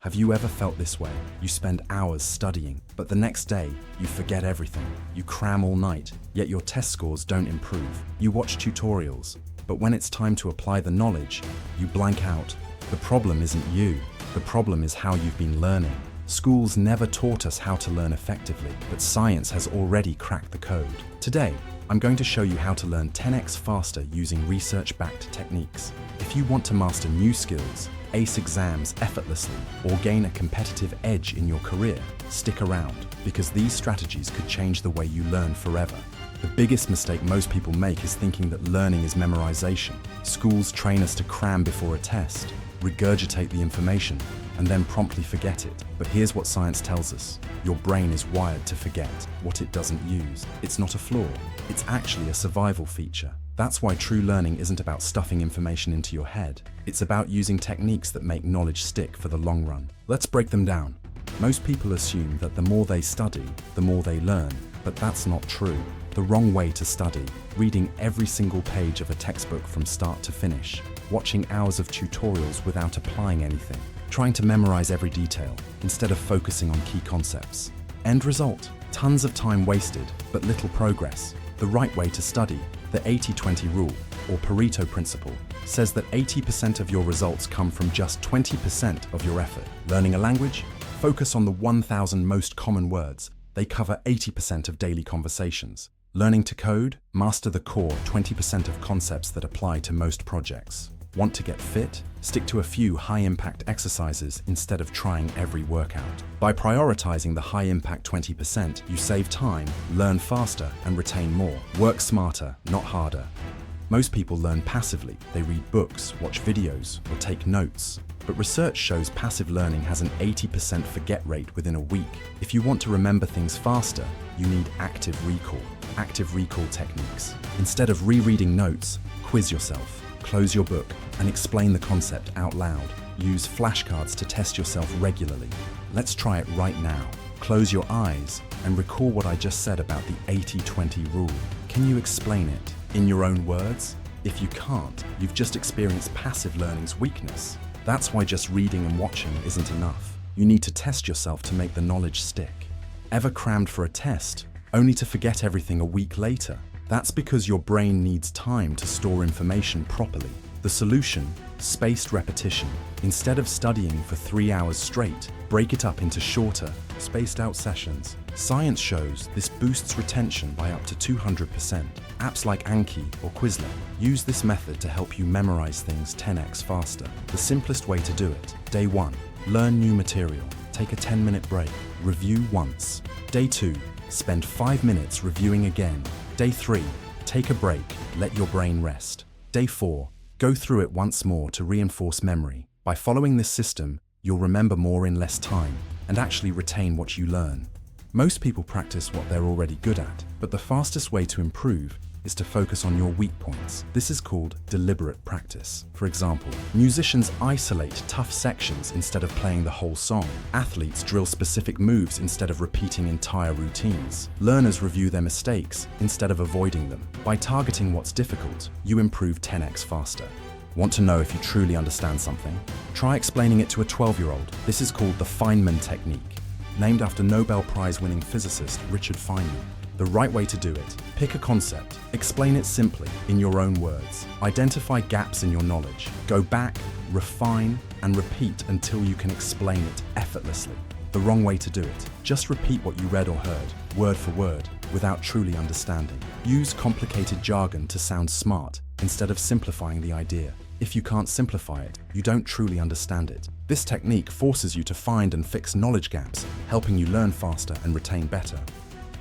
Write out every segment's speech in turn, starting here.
Have you ever felt this way? You spend hours studying, but the next day, you forget everything. You cram all night, yet your test scores don't improve. You watch tutorials, but when it's time to apply the knowledge, you blank out. The problem isn't you. The problem is how you've been learning. Schools never taught us how to learn effectively, but science has already cracked the code. Today, I'm going to show you how to learn 10x faster using research-backed techniques. If you want to master new skills, ace exams effortlessly, or gain a competitive edge in your career, stick around, because these strategies could change the way you learn forever. The biggest mistake most people make is thinking that learning is memorization. Schools train us to cram before a test, regurgitate the information, and then promptly forget it. But here's what science tells us. Your brain is wired to forget what it doesn't use. It's not a flaw. It's actually a survival feature. That's why true learning isn't about stuffing information into your head. It's about using techniques that make knowledge stick for the long run. Let's break them down. Most people assume that the more they study, the more they learn, but that's not true. The wrong way to study, reading every single page of a textbook from start to finish, watching hours of tutorials without applying anything, trying to memorize every detail instead of focusing on key concepts. End result, tons of time wasted, but little progress. The right way to study, the 80-20 rule, or Pareto principle, says that 80% of your results come from just 20% of your effort. Learning a language? Focus on the 1,000 most common words. They cover 80% of daily conversations. Learning to code? Master the core 20% of concepts that apply to most projects. Want to get fit? Stick to a few high-impact exercises instead of trying every workout. By prioritizing the high-impact 20%, you save time, learn faster, and retain more. Work smarter, not harder. Most people learn passively. They read books, watch videos, or take notes. But research shows passive learning has an 80% forget rate within a week. If you want to remember things faster, you need active recall techniques. Instead of rereading notes, quiz yourself. Close your book and explain the concept out loud. Use flashcards to test yourself regularly. Let's try it right now. Close your eyes and recall what I just said about the 80-20 rule. Can you explain it in your own words? If you can't, you've just experienced passive learning's weakness. That's why just reading and watching isn't enough. You need to test yourself to make the knowledge stick. Ever crammed for a test, only to forget everything a week later? That's because your brain needs time to store information properly. The solution? Spaced repetition. Instead of studying for 3 hours straight, break it up into shorter, spaced-out sessions. Science shows this boosts retention by up to 200%. Apps like Anki or Quizlet use this method to help you memorize things 10x faster. The simplest way to do it. Day 1. Learn new material. Take a 10-minute break. Review once. Day 2. Spend 5 minutes reviewing again. Day 3. Take a break. Let your brain rest. Day 4. Go through it once more to reinforce memory. By following this system, you'll remember more in less time and actually retain what you learn. Most people practice what they're already good at, but the fastest way to improve is to focus on your weak points. This is called deliberate practice. For example, musicians isolate tough sections instead of playing the whole song. Athletes drill specific moves instead of repeating entire routines. Learners review their mistakes instead of avoiding them. By targeting what's difficult, you improve 10x faster. Want to know if you truly understand something? Try explaining it to a 12-year-old. This is called the Feynman Technique, named after Nobel Prize-winning physicist Richard Feynman. The right way to do it. Pick a concept. Explain it simply, in your own words. Identify gaps in your knowledge. Go back, refine, and repeat until you can explain it effortlessly. The wrong way to do it. Just repeat what you read or heard, word for word, without truly understanding. Use complicated jargon to sound smart instead of simplifying the idea. If you can't simplify it, you don't truly understand it. This technique forces you to find and fix knowledge gaps, helping you learn faster and retain better.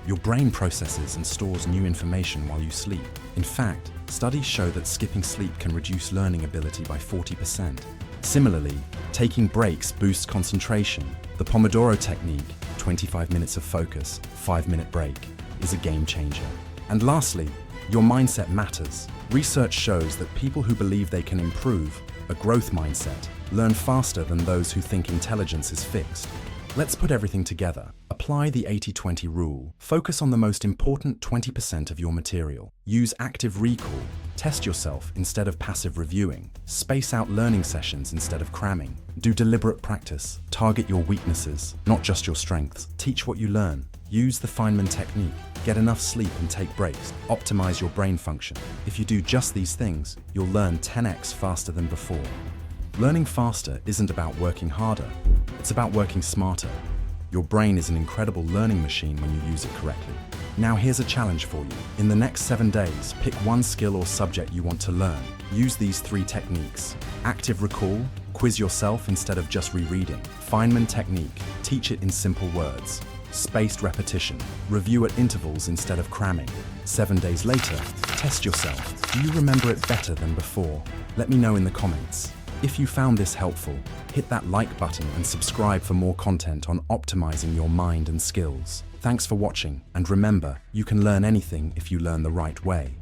Your brain processes and stores new information while you sleep. In fact, studies show that skipping sleep can reduce learning ability by 40%. Similarly, taking breaks boosts concentration. The Pomodoro technique, 25 minutes of focus, 5-minute break, is a game changer. And lastly, your mindset matters. Research shows that people who believe they can improve, a growth mindset, learn faster than those who think intelligence is fixed. Let's put everything together. A Apply the 80-20 rule. Focus on the most important 20% of your material. Use active recall. Test yourself instead of passive reviewing. Space out learning sessions instead of cramming. Do deliberate practice. Target your weaknesses, not just your strengths. Teach what you learn. Use the Feynman Technique. Get enough sleep and take breaks. Optimize your brain function. If you do just these things, you'll learn 10x faster than before. Learning faster isn't about working harder. It's about working smarter. Your brain is an incredible learning machine when you use it correctly. Now here's a challenge for you. In the next 7 days, pick one skill or subject you want to learn. Use these 3 techniques. Active recall, quiz yourself instead of just rereading. Feynman Technique, teach it in simple words. Spaced repetition, review at intervals instead of cramming. 7 days later, test yourself. Do you remember it better than before? Let me know in the comments. If you found this helpful, hit that like button and subscribe for more content on optimizing your mind and skills. Thanks for watching, and remember, you can learn anything if you learn the right way.